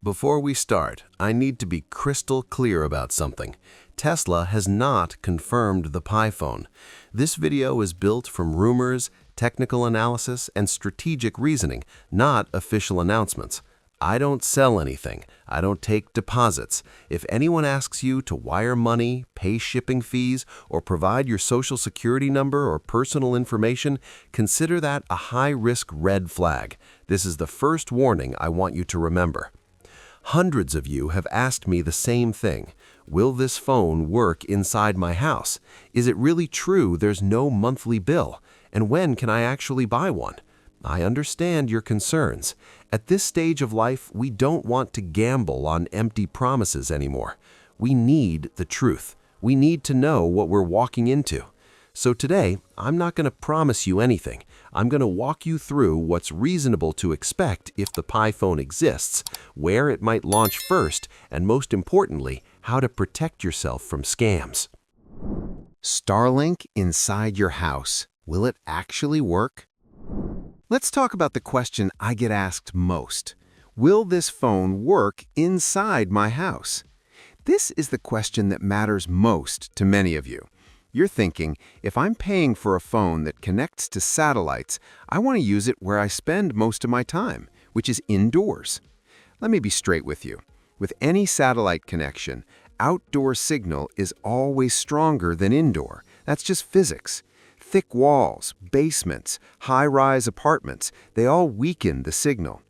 Before we start, I need to be crystal clear about something. Tesla has not confirmed the Pi phone. This video is built from rumors, technical analysis, and strategic reasoning, not official announcements. I don't sell anything. I don't take deposits. If anyone asks you to wire money, pay shipping fees, or provide your social security number or personal information, consider that a high-risk red flag. This is the first warning I want you to remember. Hundreds of you have asked me the same thing. Will this phone work inside my house? Is it really true there's no monthly bill? And when can I actually buy one? I understand your concerns. At this stage of life, we don't want to gamble on empty promises anymore. We need the truth. We need to know what we're walking into. So today, I'm not going to promise you anything. I'm going to walk you through what's reasonable to expect if the Pi phone exists, where it might launch first, and most importantly, how to protect yourself from scams. Starlink inside your house. Will it actually work? Let's talk about the question I get asked most. Will this phone work inside my house? This is the question that matters most to many of you. You're thinking, if I'm paying for a phone that connects to satellites, I want to use it where I spend most of my time, which is indoors. Let me be straight with you. With any satellite connection, outdoor signal is always stronger than indoor. That's just physics. Thick walls, basements, high-rise apartments, they all weaken the signal.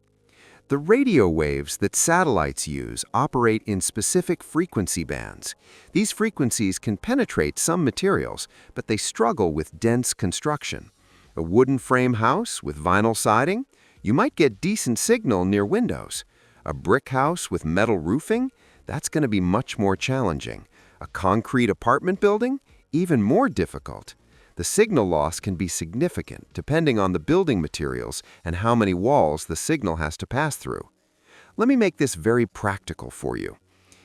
The radio waves that satellites use operate in specific frequency bands. These frequencies can penetrate some materials, but they struggle with dense construction. A wooden frame house with vinyl siding? You might get decent signal near windows. A brick house with metal roofing? That's going to be much more challenging. A concrete apartment building? Even more difficult. The signal loss can be significant depending on the building materials and how many walls the signal has to pass through. Let me make this very practical for you.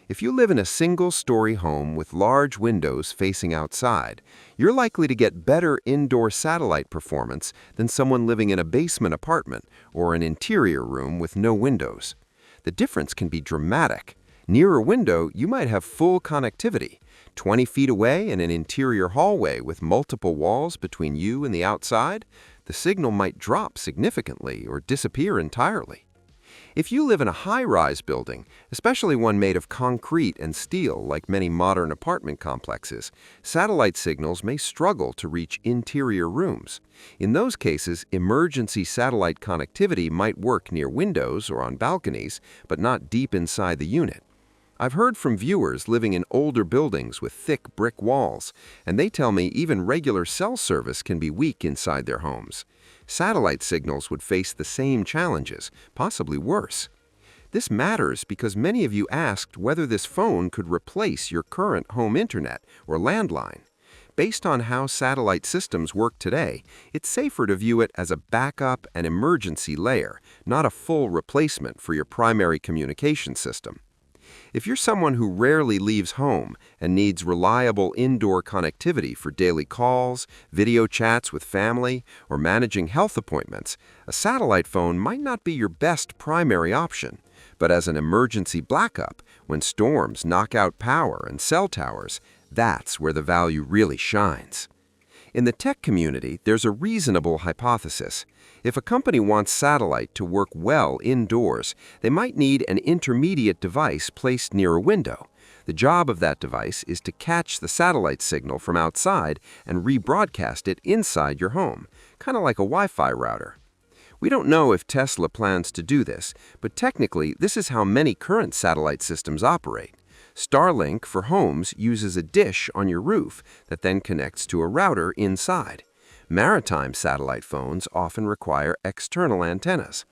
If you live in a single-story home with large windows facing outside, you're likely to get better indoor satellite performance than someone living in a basement apartment or an interior room with no windows. The difference can be dramatic. Near a window, you might have full connectivity. 20 feet away in an interior hallway with multiple walls between you and the outside, the signal might drop significantly or disappear entirely. If you live in a high-rise building, especially one made of concrete and steel like many modern apartment complexes, satellite signals may struggle to reach interior rooms. In those cases, emergency satellite connectivity might work near windows or on balconies, but not deep inside the unit. I've heard from viewers living in older buildings with thick brick walls, and they tell me even regular cell service can be weak inside their homes. Satellite signals would face the same challenges, possibly worse. This matters because many of you asked whether this phone could replace your current home internet or landline. Based on how satellite systems work today, it's safer to view it as a backup and emergency layer, not a full replacement for your primary communication system. If you're someone who rarely leaves home and needs reliable indoor connectivity for daily calls, video chats with family, or managing health appointments, a satellite phone might not be your best primary option. But as an emergency backup, when storms knock out power and cell towers, that's where the value really shines. In the tech community, there's a reasonable hypothesis. If a company wants satellite to work well indoors, they might need an intermediate device placed near a window. The job of that device is to catch the satellite signal from outside and rebroadcast it inside your home, kind of like a Wi-Fi router. We don't know if Tesla plans to do this, but technically this is how many current satellite systems operate. Starlink for homes uses a dish on your roof that then connects to a router inside. Maritime satellite phones often require external antennas.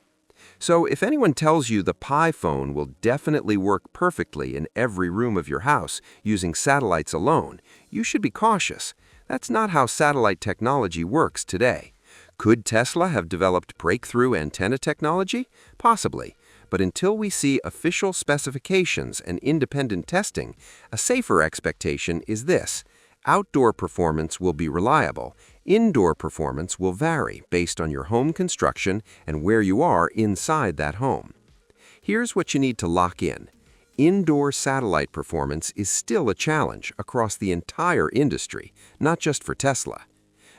So if anyone tells you the Pi phone will definitely work perfectly in every room of your house using satellites alone, you should be cautious. That's not how satellite technology works today. Could Tesla have developed breakthrough antenna technology? Possibly. But until we see official specifications and independent testing, a safer expectation is this: outdoor performance will be reliable, indoor performance will vary based on your home construction and where you are inside that home. Here's what you need to lock in. Indoor satellite performance is still a challenge across the entire industry, not just for Tesla.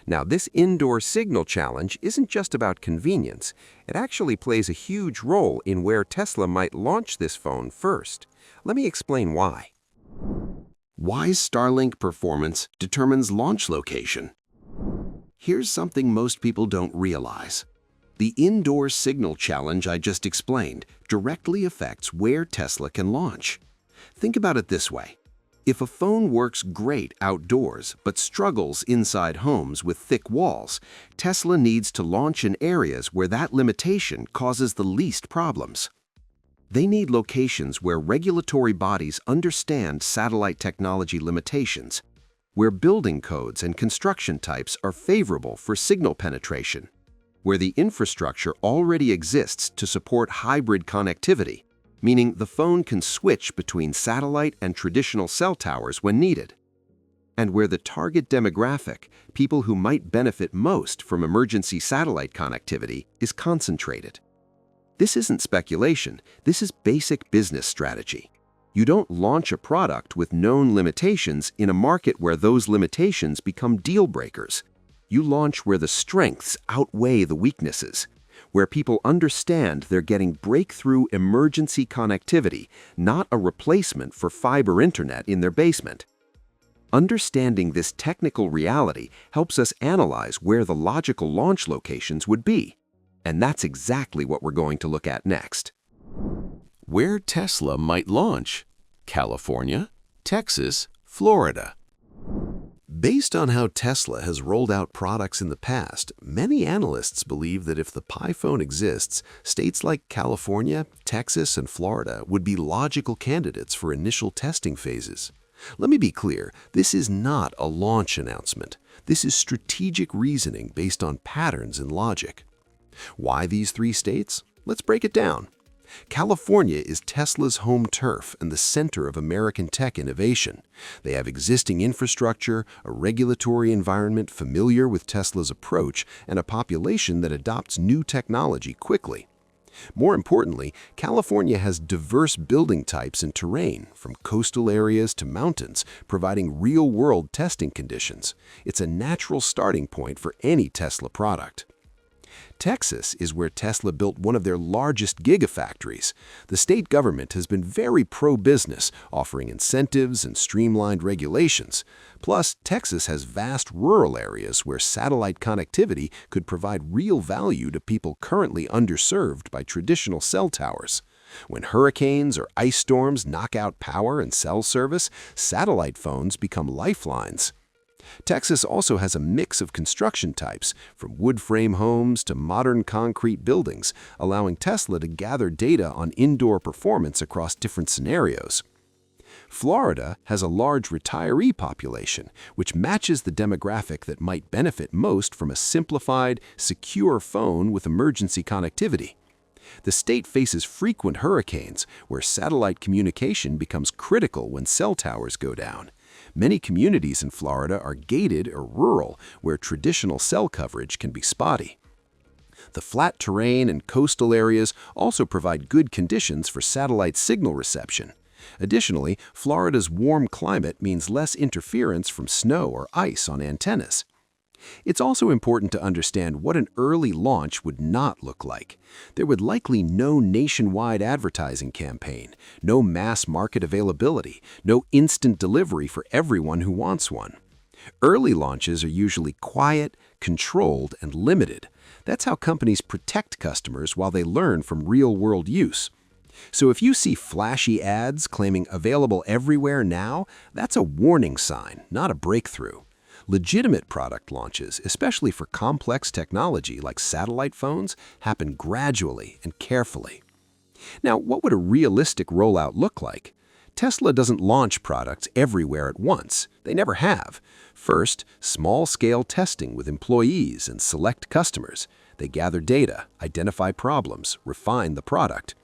Now, this indoor signal challenge isn't just about convenience. It actually plays a huge role in where Tesla might launch this phone first. Let me explain why. Why Starlink performance determines launch location. Here's something most people don't realize. The indoor signal challenge I just explained directly affects where Tesla can launch. Think about it this way. If a phone works great outdoors but struggles inside homes with thick walls, Tesla needs to launch in areas where that limitation causes the least problems. They need locations where regulatory bodies understand satellite technology limitations, where building codes and construction types are favorable for signal penetration, where the infrastructure already exists to support hybrid connectivity, meaning the phone can switch between satellite and traditional cell towers when needed, and where the target demographic, people who might benefit most from emergency satellite connectivity, is concentrated. This isn't speculation, this is basic business strategy. You don't launch a product with known limitations in a market where those limitations become deal breakers. You launch where the strengths outweigh the weaknesses, where people understand they're getting breakthrough emergency connectivity, not a replacement for fiber internet in their basement. Understanding this technical reality helps us analyze where the logical launch locations would be. And that's exactly what we're going to look at next. Where Tesla might launch: California, Texas, Florida. Based on how Tesla has rolled out products in the past, many analysts believe that if the Pi phone exists, states like California, Texas, and Florida would be logical candidates for initial testing phases. Let me be clear, this is not a launch announcement. This is strategic reasoning based on patterns and logic. Why these three states? Let's break it down. California is Tesla's home turf and the center of American tech innovation. They have existing infrastructure, a regulatory environment familiar with Tesla's approach, and a population that adopts new technology quickly. More importantly, California has diverse building types and terrain, from coastal areas to mountains, providing real-world testing conditions. It's a natural starting point for any Tesla product. Texas is where Tesla built one of their largest gigafactories. The state government has been very pro-business, offering incentives and streamlined regulations. Plus, Texas has vast rural areas where satellite connectivity could provide real value to people currently underserved by traditional cell towers. When hurricanes or ice storms knock out power and cell service, satellite phones become lifelines. Texas also has a mix of construction types, from wood frame homes to modern concrete buildings, allowing Tesla to gather data on indoor performance across different scenarios. Florida has a large retiree population, which matches the demographic that might benefit most from a simplified, secure phone with emergency connectivity. The state faces frequent hurricanes, where satellite communication becomes critical when cell towers go down. Many communities in Florida are gated or rural, where traditional cell coverage can be spotty. The flat terrain and coastal areas also provide good conditions for satellite signal reception. Additionally, Florida's warm climate means less interference from snow or ice on antennas. It's also important to understand what an early launch would not look like. There would likely no nationwide advertising campaign, no mass market availability, no instant delivery for everyone who wants one. Early launches are usually quiet, controlled, and limited. That's how companies protect customers while they learn from real-world use. So if you see flashy ads claiming available everywhere now, that's a warning sign, not a breakthrough. Legitimate product launches, especially for complex technology like satellite phones, happen gradually and carefully. Now, what would a realistic rollout look like? Tesla doesn't launch products everywhere at once. They never have. First, small-scale testing with employees and select customers. They gather data, identify problems, refine the product.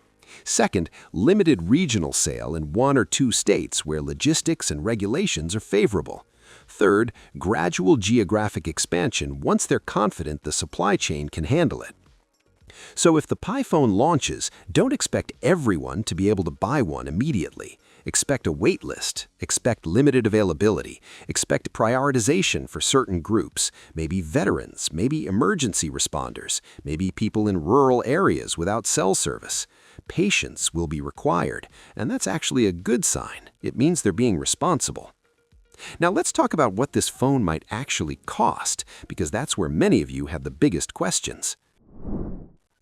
Second, limited regional sale in 1 or 2 states where logistics and regulations are favorable. Third, gradual geographic expansion once they're confident the supply chain can handle it. So if the Pi phone launches, don't expect everyone to be able to buy one immediately. Expect a wait list, expect limited availability, expect prioritization for certain groups, maybe veterans, maybe emergency responders, maybe people in rural areas without cell service. Patience will be required, and that's actually a good sign. It means they're being responsible. Now let's talk about what this phone might actually cost, because that's where many of you have the biggest questions.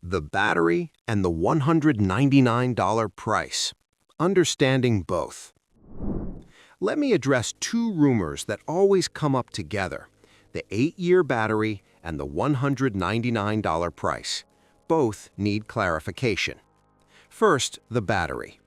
The battery and the $199 price. Understanding both. Let me address two rumors that always come up together: the 8-year battery and the $199 price. Both need clarification. First, the battery.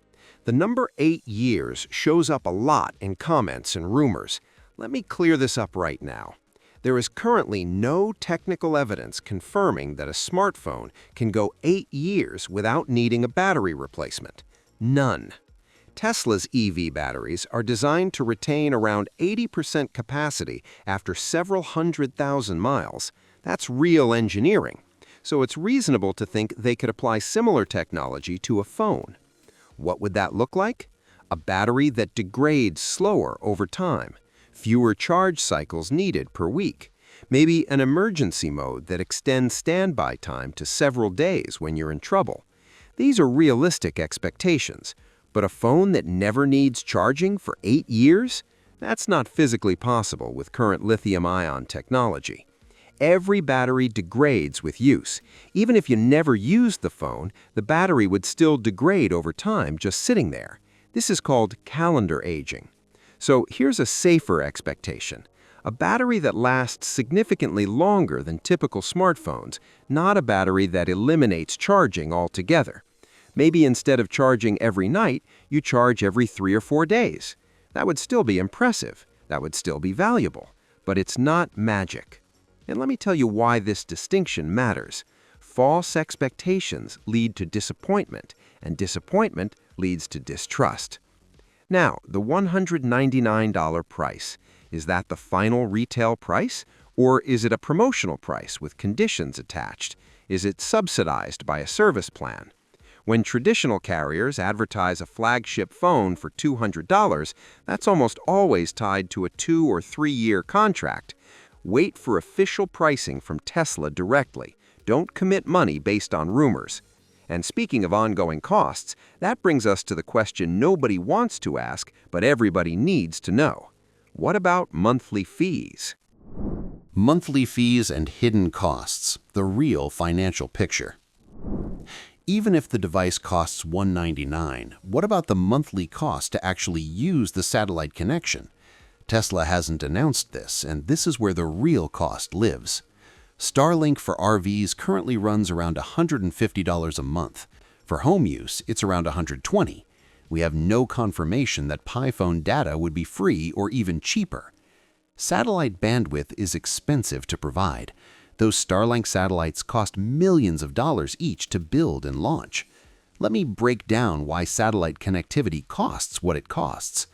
The number 8 years shows up a lot in comments and rumors. Let me clear this up right now. There is currently no technical evidence confirming that a smartphone can go 8 years without needing a battery replacement. None. Tesla's EV batteries are designed to retain around 80% capacity after several 100,000 miles. That's real engineering. So it's reasonable to think they could apply similar technology to a phone. What would that look like? A battery that degrades slower over time, fewer charge cycles needed per week, maybe an emergency mode that extends standby time to several days when you're in trouble. These are realistic expectations, but a phone that never needs charging for 8 years? That's not physically possible with current lithium-ion technology. Every battery degrades with use. Even if you never used the phone, the battery would still degrade over time just sitting there. This is called calendar aging. So here's a safer expectation: a battery that lasts significantly longer than typical smartphones, not a battery that eliminates charging altogether. Maybe instead of charging every night, you charge every 3 or 4 days. That would still be impressive. That would still be valuable. But it's not magic. And let me tell you why this distinction matters. False expectations lead to disappointment, and disappointment leads to distrust. Now, the $199 price. Is that the final retail price? Or is it a promotional price with conditions attached? Is it subsidized by a service plan? When traditional carriers advertise a flagship phone for $200, that's almost always tied to a 2- or 3-year contract. Wait for official pricing from Tesla directly. Don't commit money based on rumors. And speaking of ongoing costs, that brings us to the question nobody wants to ask, but everybody needs to know. What about monthly fees? Monthly fees and hidden costs, the real financial picture. Even if the device costs $199, what about the monthly cost to actually use the satellite connection? Tesla hasn't announced this, and this is where the real cost lives. Starlink for RVs currently runs around $150 a month. For home use, it's around $120. We have no confirmation that Pi phone data would be free or even cheaper. Satellite bandwidth is expensive to provide. Those Starlink satellites cost millions of dollars each to build and launch. Let me break down why satellite connectivity costs what it costs.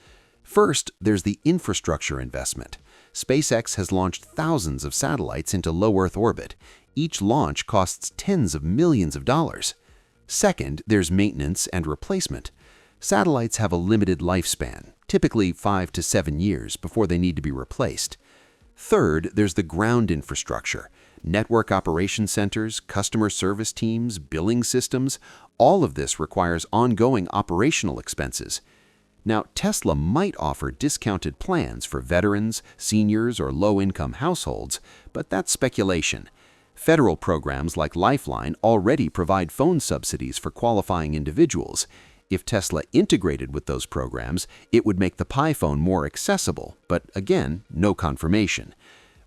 First, there's the infrastructure investment. SpaceX has launched thousands of satellites into low Earth orbit. Each launch costs tens of millions of dollars. Second, there's maintenance and replacement. Satellites have a limited lifespan, typically 5 to 7 years before they need to be replaced. Third, there's the ground infrastructure. Network operation centers, customer service teams, billing systems, all of this requires ongoing operational expenses. Now, Tesla might offer discounted plans for veterans, seniors, or low-income households, but that's speculation. Federal programs like Lifeline already provide phone subsidies for qualifying individuals. If Tesla integrated with those programs, it would make the Pi phone more accessible, but again, no confirmation.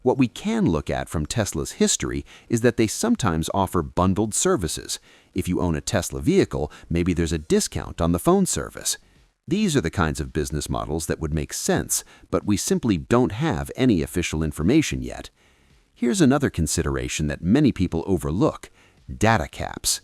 What we can look at from Tesla's history is that they sometimes offer bundled services. If you own a Tesla vehicle, maybe there's a discount on the phone service. These are the kinds of business models that would make sense, but we simply don't have any official information yet. Here's another consideration that many people overlook: data caps.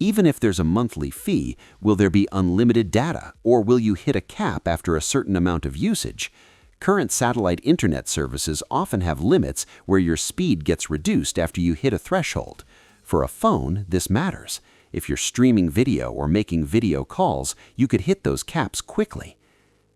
Even if there's a monthly fee, will there be unlimited data, or will you hit a cap after a certain amount of usage? Current satellite internet services often have limits where your speed gets reduced after you hit a threshold. For a phone, this matters. If you're streaming video or making video calls, you could hit those caps quickly.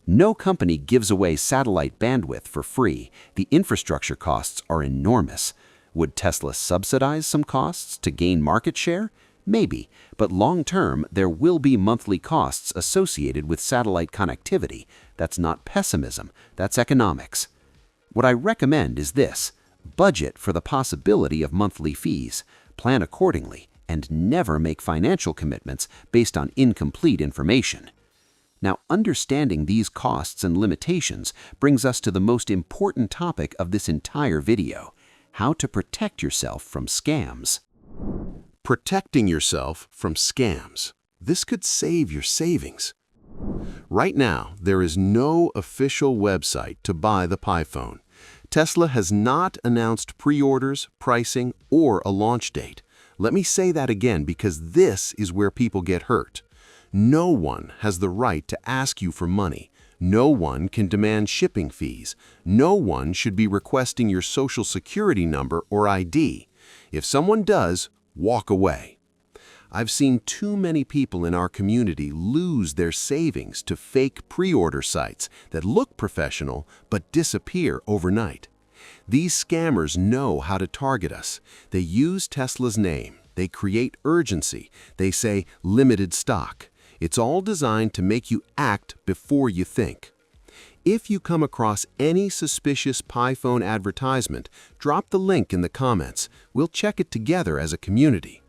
No company gives away satellite bandwidth for free. The infrastructure costs are enormous. Would Tesla subsidize some costs to gain market share? Maybe, but long-term, there will be monthly costs associated with satellite connectivity. That's not pessimism, that's economics. What I recommend is this: budget for the possibility of monthly fees, plan accordingly, and never make financial commitments based on incomplete information. Now, understanding these costs and limitations brings us to the most important topic of this entire video: how to protect yourself from scams. Protecting yourself from scams. This could save your savings. Right now, there is no official website to buy the Pi phone. Tesla has not announced pre-orders, pricing, or a launch date. Let me say that again because this is where people get hurt. No one has the right to ask you for money. No one can demand shipping fees. No one should be requesting your social security number or ID. If someone does, walk away. I've seen too many people in our community lose their savings to fake pre-order sites that look professional but disappear overnight. These scammers know how to target us. They use Tesla's name. They create urgency. They say limited stock. It's all designed to make you act before you think. If you come across any suspicious Pi phone advertisement, drop the link in the comments. We'll check it together as a community.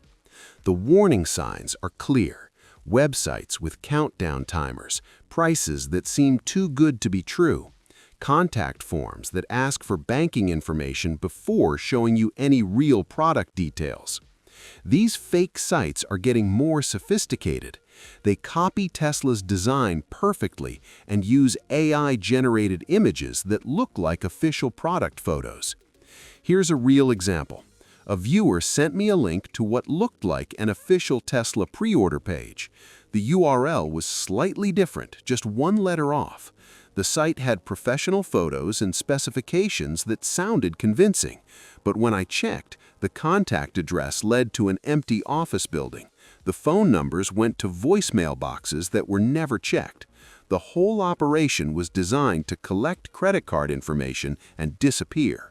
The warning signs are clear. Websites with countdown timers, prices that seem too good to be true, contact forms that ask for banking information before showing you any real product details. These fake sites are getting more sophisticated. They copy Tesla's design perfectly and use AI-generated images that look like official product photos. Here's a real example. A viewer sent me a link to what looked like an official Tesla pre-order page. The URL was slightly different, just one letter off. The site had professional photos and specifications that sounded convincing, but when I checked, the contact address led to an empty office building. The phone numbers went to voicemail boxes that were never checked. The whole operation was designed to collect credit card information and disappear.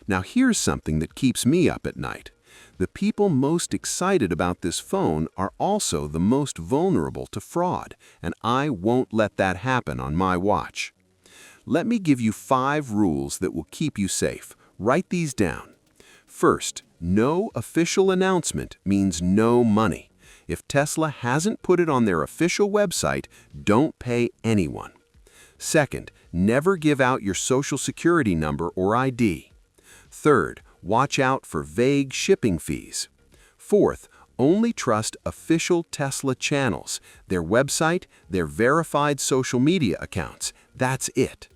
Now here's something that keeps me up at night. The people most excited about this phone are also the most vulnerable to fraud, and I won't let that happen on my watch. Let me give you 5 rules that will keep you safe. Write these down. First, no official announcement means no money. If Tesla hasn't put it on their official website, don't pay anyone. Second, never give out your social security number or ID. Third, watch out for vague shipping fees. Fourth, only trust official Tesla channels, their website, their verified social media accounts. That's it.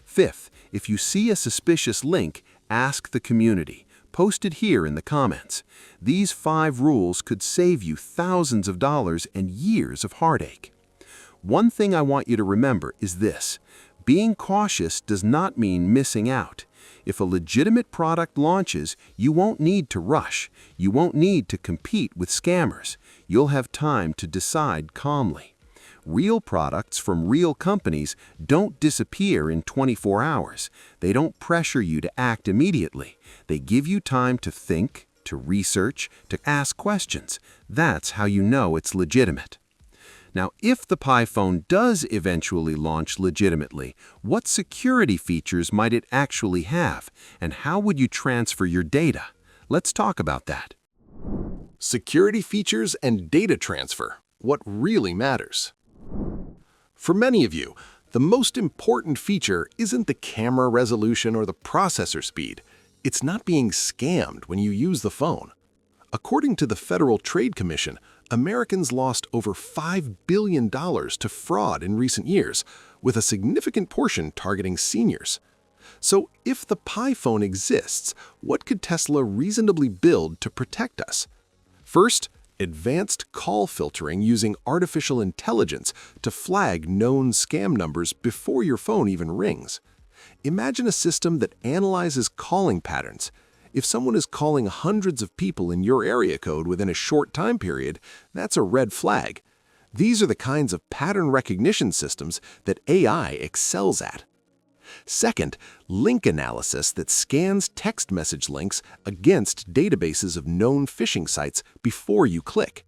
Fifth, if you see a suspicious link, ask the community. Post it here in the comments. These 5 rules could save you thousands of dollars and years of heartache. One thing I want you to remember is this: being cautious does not mean missing out. If a legitimate product launches, you won't need to rush. You won't need to compete with scammers. You'll have time to decide calmly. Real products from real companies don't disappear in 24 hours. They don't pressure you to act immediately. They give you time to think, to research, to ask questions. That's how you know it's legitimate. Now, if the Pi phone does eventually launch legitimately, what security features might it actually have, and how would you transfer your data? Let's talk about that. Security features and data transfer. What really matters. For many of you, the most important feature isn't the camera resolution or the processor speed. It's not being scammed when you use the phone. According to the Federal Trade Commission, Americans lost over $5 billion to fraud in recent years, with a significant portion targeting seniors. So if the Pi phone exists, what could Tesla reasonably build to protect us? First, advanced call filtering using artificial intelligence to flag known scam numbers before your phone even rings. Imagine a system that analyzes calling patterns. If someone is calling hundreds of people in your area code within a short time period, that's a red flag. These are the kinds of pattern recognition systems that AI excels at. Second, link analysis that scans text message links against databases of known phishing sites before you click.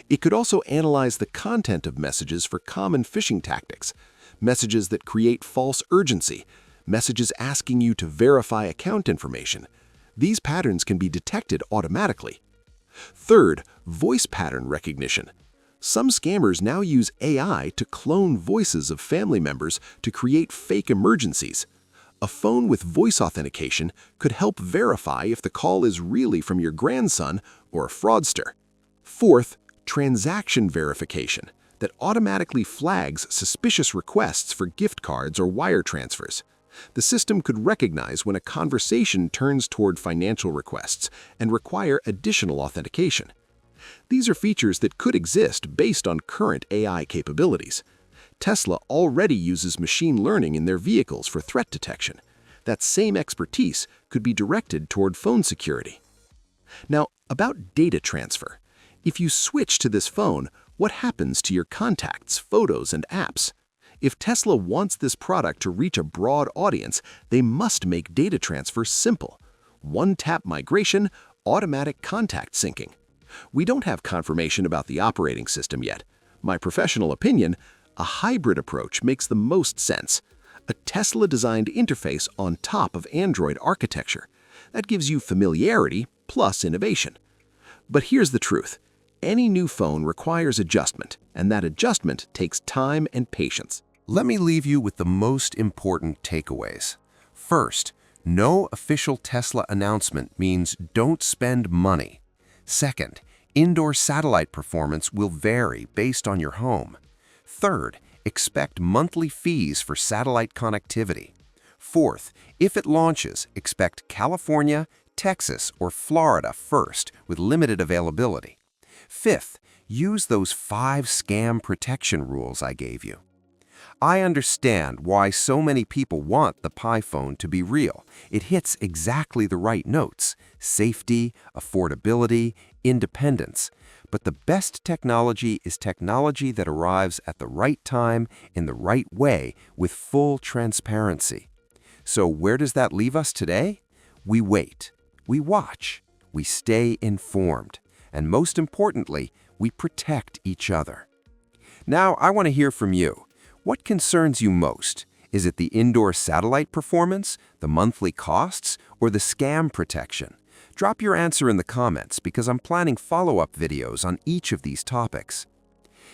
It could also analyze the content of messages for common phishing tactics, messages that create false urgency, messages asking you to verify account information. These patterns can be detected automatically. Third, voice pattern recognition. Some scammers now use AI to clone voices of family members to create fake emergencies. A phone with voice authentication could help verify if the call is really from your grandson or a fraudster. Fourth, transaction verification that automatically flags suspicious requests for gift cards or wire transfers. The system could recognize when a conversation turns toward financial requests and require additional authentication. These are features that could exist based on current AI capabilities. Tesla already uses machine learning in their vehicles for threat detection. That same expertise could be directed toward phone security. Now, about data transfer. If you switch to this phone, what happens to your contacts, photos, and apps? If Tesla wants this product to reach a broad audience, they must make data transfer simple. One-tap migration, automatic contact syncing. We don't have confirmation about the operating system yet. My professional opinion, a hybrid approach makes the most sense. A Tesla-designed interface on top of Android architecture. That gives you familiarity plus innovation. But here's the truth. Any new phone requires adjustment, and that adjustment takes time and patience. Let me leave you with the most important takeaways. First, no official Tesla announcement means don't spend money. Second, indoor satellite performance will vary based on your home. Third, expect monthly fees for satellite connectivity. Fourth, if it launches, expect California, Texas, or Florida first with limited availability. Fifth, use those 5 scam protection rules I gave you. I understand why so many people want the Pi phone to be real. It hits exactly the right notes: safety, affordability, independence. But the best technology is technology that arrives at the right time, in the right way, with full transparency. So where does that leave us today? We wait, we watch, we stay informed, and most importantly, we protect each other. Now, I want to hear from you. What concerns you most? Is it the indoor satellite performance, the monthly costs, or the scam protection? Drop your answer in the comments because I'm planning follow-up videos on each of these topics.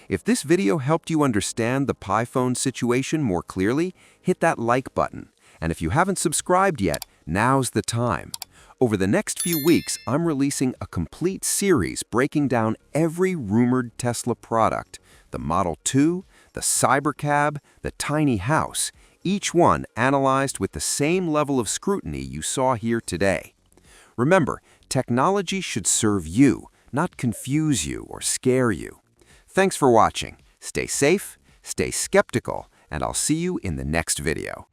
If this video helped you understand the Pi phone situation more clearly, hit that like button. And if you haven't subscribed yet, now's the time. Over the next few weeks, I'm releasing a complete series breaking down every rumored Tesla product: the Model 2, the Cybercab, the tiny house, each one analyzed with the same level of scrutiny you saw here today. Remember, technology should serve you, not confuse you or scare you. Thanks for watching. Stay safe, stay skeptical, and I'll see you in the next video.